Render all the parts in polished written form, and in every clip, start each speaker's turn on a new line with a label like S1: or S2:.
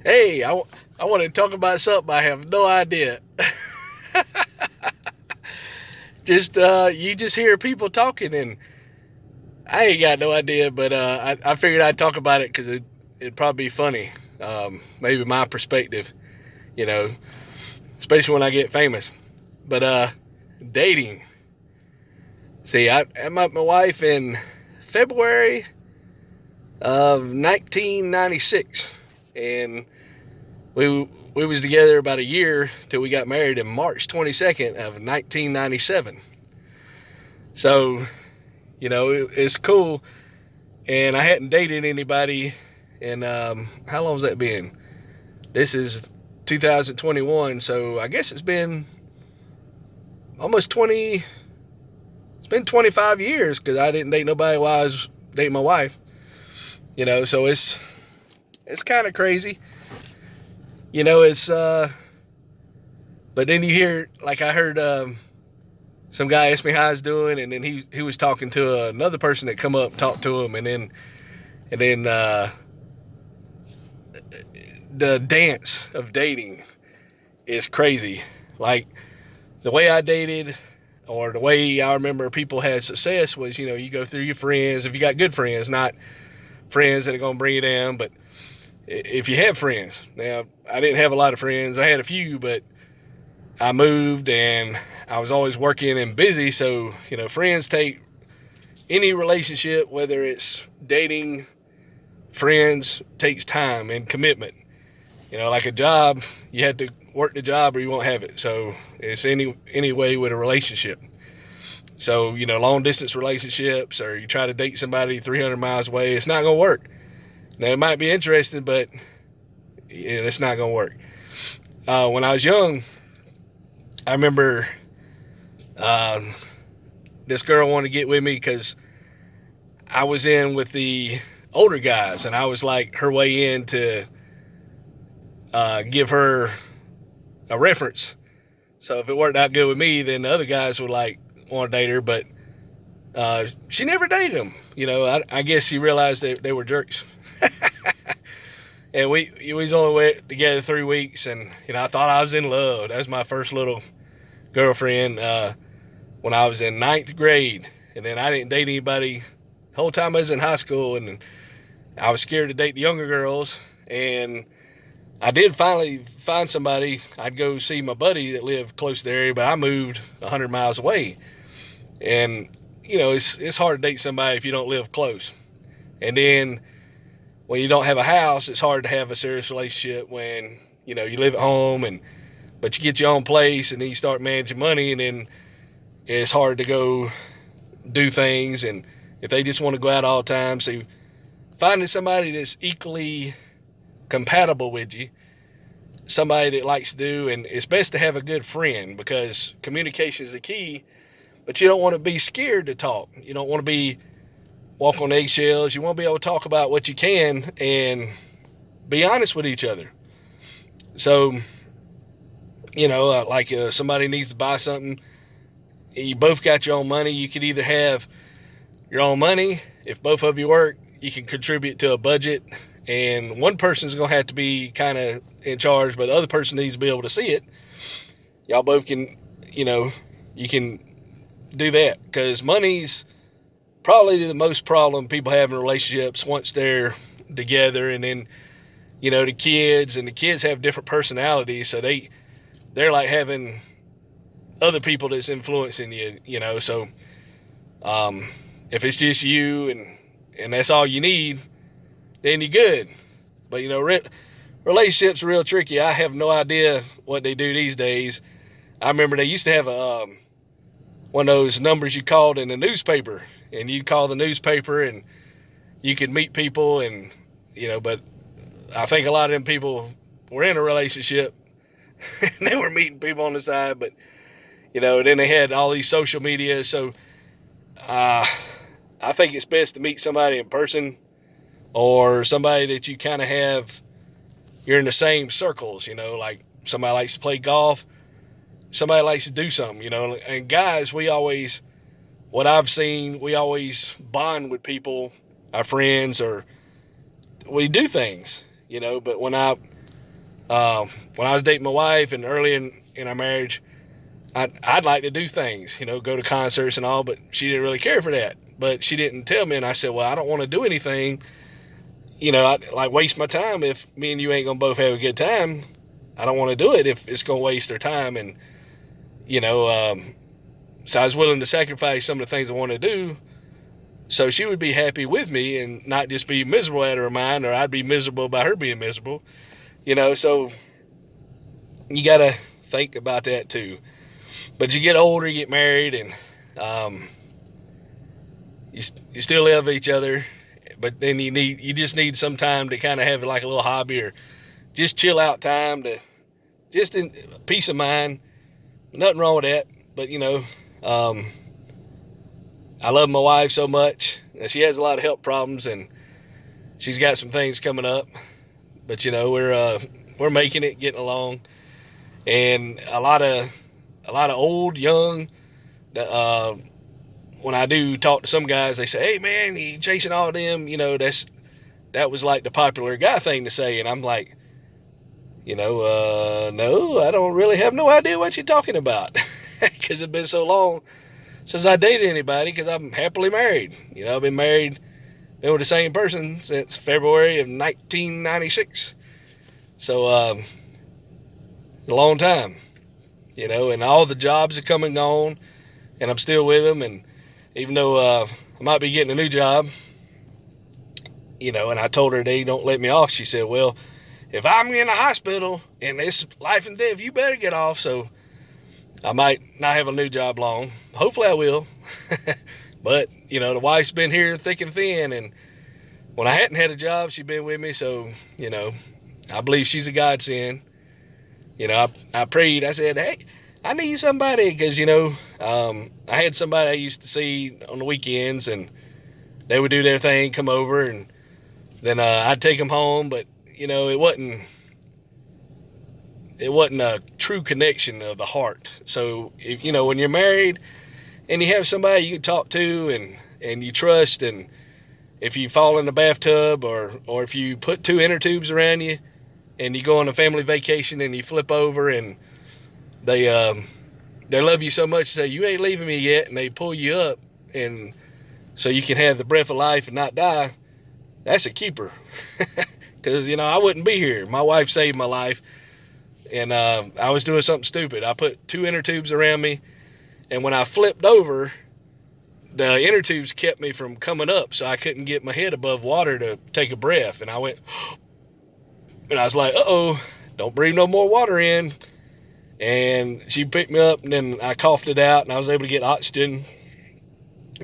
S1: Hey, I want to talk about something I have no idea. Just you just hear people talking, and I ain't got no idea, but I figured I'd talk about it because it'd probably be funny. Maybe my perspective, you know, especially when I get famous. But dating. See, I met my wife in February of 1996, and we was together about a year till we got married in March 22nd of 1997. So, it's cool. And I hadn't dated anybody in, how long has that been? This is 2021, so I guess it's been almost 20, it's been 25 years because I didn't date nobody while I was dating my wife. So it's kind of crazy. But then you hear, like I heard some guy asked me how I was doing, and then he was talking to another person that come up, talked to him, and then the dance of dating is crazy. Like the way I dated, or the way I remember people had success was, you go through your friends. If you got good friends, not friends that are gonna bring you down, but if you have friends. Now I didn't have a lot of friends. I had a few, but I moved and I was always working and busy. So friends take any relationship, whether it's dating, friends, takes time and commitment. Like a job, you have to work the job or you won't have it. So it's any way with a relationship. So long distance relationships, or you try to date somebody 300 miles away, it's not gonna work. Now it might be interesting, but it's not gonna work. When I was young, I remember uh, this girl wanted to get with me because I was in with the older guys, and I was like her way in to give her a reference. So if it worked out good with me, then the other guys would like want to date her, but she never dated them. I guess she realized they were jerks. And we was only went together 3 weeks, and I thought I was in love. That was my first little girlfriend when I was in ninth grade, and then I didn't date anybody the whole time I was in high school, and I was scared to date the younger girls. And I did finally find somebody. I'd go see my buddy that lived close to the area, but I moved 100 miles away. And it's hard to date somebody if you don't live close. And then when you don't have a house, it's hard to have a serious relationship when you live at home, and but you get your own place, and then you start managing money, and then it's hard to go do things. And if they just want to go out all the time, so finding somebody that's equally compatible with you, somebody that likes to do, and it's best to have a good friend because communication is the key. But you don't want to be scared to talk. You don't want to be walk on eggshells. You want to be able to talk about what you can and be honest with each other. So like somebody needs to buy something, you both got your own money. You could either have your own money. If both of you work, you can contribute to a budget, and one person's going to have to be kind of in charge, but the other person needs to be able to see it. Y'all both can, you can do that, because money's probably the most problem people have in relationships once they're together. And then the kids have different personalities, so they're like having other people that's influencing you. So if it's just you and that's all you need, then you're good. But relationships are real tricky. I have no idea what they do these days. I remember they used to have one of those numbers you called in the newspaper, and you'd call the newspaper and you could meet people, and but I think a lot of them people were in a relationship and they were meeting people on the side. But then they had all these social media. So uh, I think it's best to meet somebody in person, or somebody that you kind of have, you're in the same circles. Like somebody likes to play golf, somebody likes to do something. And guys, what I've seen, we always bond with people, our friends, or we do things. But When I was dating my wife and early in our marriage, I'd like to do things, go to concerts and all, but she didn't really care for that. But she didn't tell me, and I said, well, I don't want to do anything, I'd like waste my time. If me and you ain't gonna both have a good time, I don't want to do it if it's gonna waste our time. And so I was willing to sacrifice some of the things I want to do so she would be happy with me and not just be miserable out of her mind, or I'd be miserable about her being miserable. So you got to think about that too. But you get older, you get married, and you still love each other, but then you just need some time to kind of have like a little hobby or just chill out time, to just in peace of mind. Nothing wrong with that, but I love my wife so much. She has a lot of health problems, and she's got some things coming up, but we're making it, getting along. And a lot of old, young, when I do talk to some guys, they say, hey man, you chasing all them, that was like the popular guy thing to say. And I'm like, no, I don't really have no idea what you're talking about, because it's been so long since I dated anybody, because I'm happily married. I've been married, been with the same person since February of 1996. So, a long time, and all the jobs have come and gone, and I'm still with them. And even though I might be getting a new job, and I told her they don't let me off, she said, well, if I'm in a hospital and it's life and death, you better get off. So I might not have a new job long. Hopefully I will. But, the wife's been here thick and thin, and when I hadn't had a job, she's been with me. So, I believe she's a godsend. I prayed. I said, hey, I need somebody, because, I had somebody I used to see on the weekends, and they would do their thing, come over, and then I'd take them home. But, it wasn't a true connection of the heart. So, if, when you're married and you have somebody you can talk to and you trust, and if you fall in the bathtub, or if you put two inner tubes around you and you go on a family vacation and you flip over, and they love you so much, say, you ain't leaving me yet, and they pull you up, and so you can have the breath of life and not die, that's a keeper. Because, I wouldn't be here. My wife saved my life, and I was doing something stupid. I put two inner tubes around me, and when I flipped over, the inner tubes kept me from coming up, so I couldn't get my head above water to take a breath. And I went, and I was like, uh-oh, don't breathe no more water in. And she picked me up, and then I coughed it out, and I was able to get oxygen.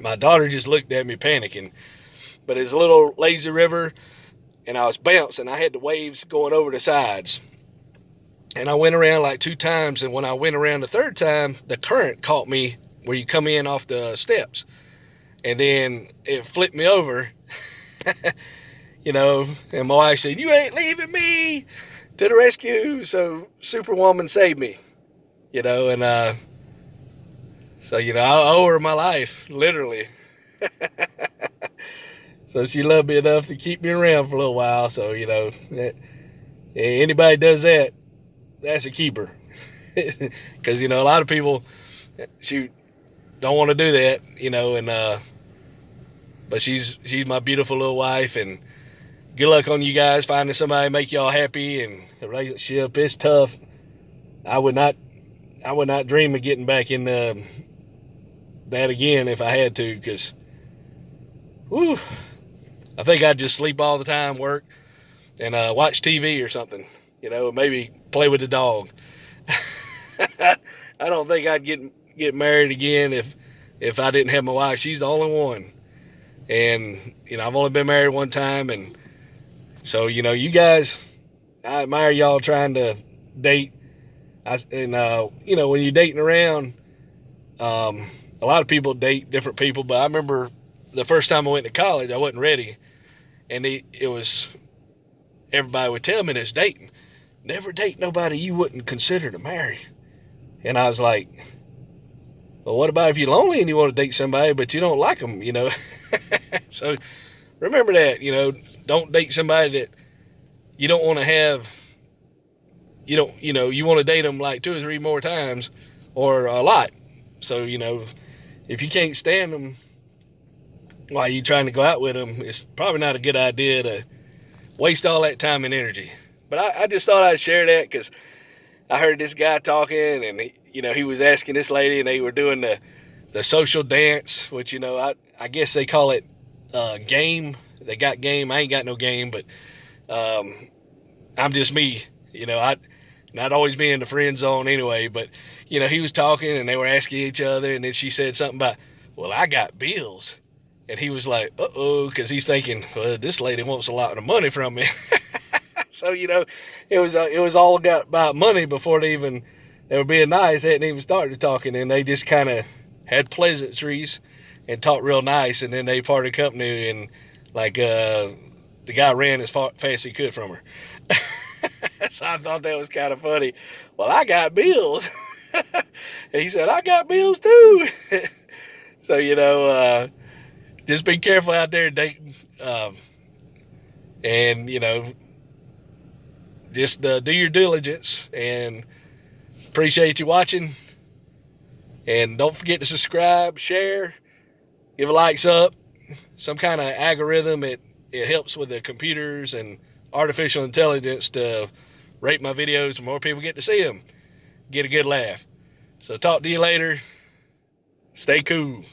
S1: My daughter just looked at me panicking. But it's a little lazy river, and I was bouncing. I had the waves going over the sides. And I went around like 2 times, and when I went around the 3rd time, the current caught me where you come in off the steps. And then it flipped me over, and my wife said, you ain't leaving me, to the rescue. So Superwoman saved me, and so, I owe her my life, literally. So she loved me enough to keep me around for a little while. So, anybody does that, that's a keeper. Because, a lot of people, shoot, don't want to do that, and but she's my beautiful little wife, and good luck on you guys finding somebody to make y'all happy. And the relationship is tough. I would not dream of getting back in that again if I had to, because I think I'd just sleep all the time, work, and watch TV or something, maybe play with the dog. I don't think I'd get married again if I didn't have my wife. She's the only one. And, I've only been married one time. And so, you guys, I admire y'all trying to date. When you're dating around, a lot of people date different people. But I remember the first time I went to college, I wasn't ready. And it was, everybody would tell me this, dating. Never date nobody you wouldn't consider to marry. And I was like, well, what about if you're lonely and you want to date somebody, but you don't like them, So remember that, don't date somebody that you don't want to have you don't, you want to date them like 2 or 3 more times or a lot. So, if you can't stand them while you're trying to go out with them, it's probably not a good idea to waste all that time and energy. But I just thought I'd share that because I heard this guy talking, and he was asking this lady, and they were doing the social dance, which I guess they call it game. They got game. I ain't got no game, but I'm just me. I not always be in the friend zone anyway. But he was talking, and they were asking each other, and then she said something about, "Well, I got bills," and he was like, "Uh-oh," because he's thinking, "Well, this lady wants a lot of money from me." So it was all about money before they were being nice. They hadn't even started talking, and they just kind of had pleasantries and talked real nice, and then they parted company, and like the guy ran as fast as he could from her. So I thought that was kind of funny. Well, I got bills. And he said, I got bills too. So just be careful out there dating, and just do your diligence, and appreciate you watching. And don't forget to subscribe, share, give a likes up. Some kind of algorithm, it helps with the computers and artificial intelligence to rate my videos, and more people get to see them, get a good laugh. So talk to you later. Stay cool.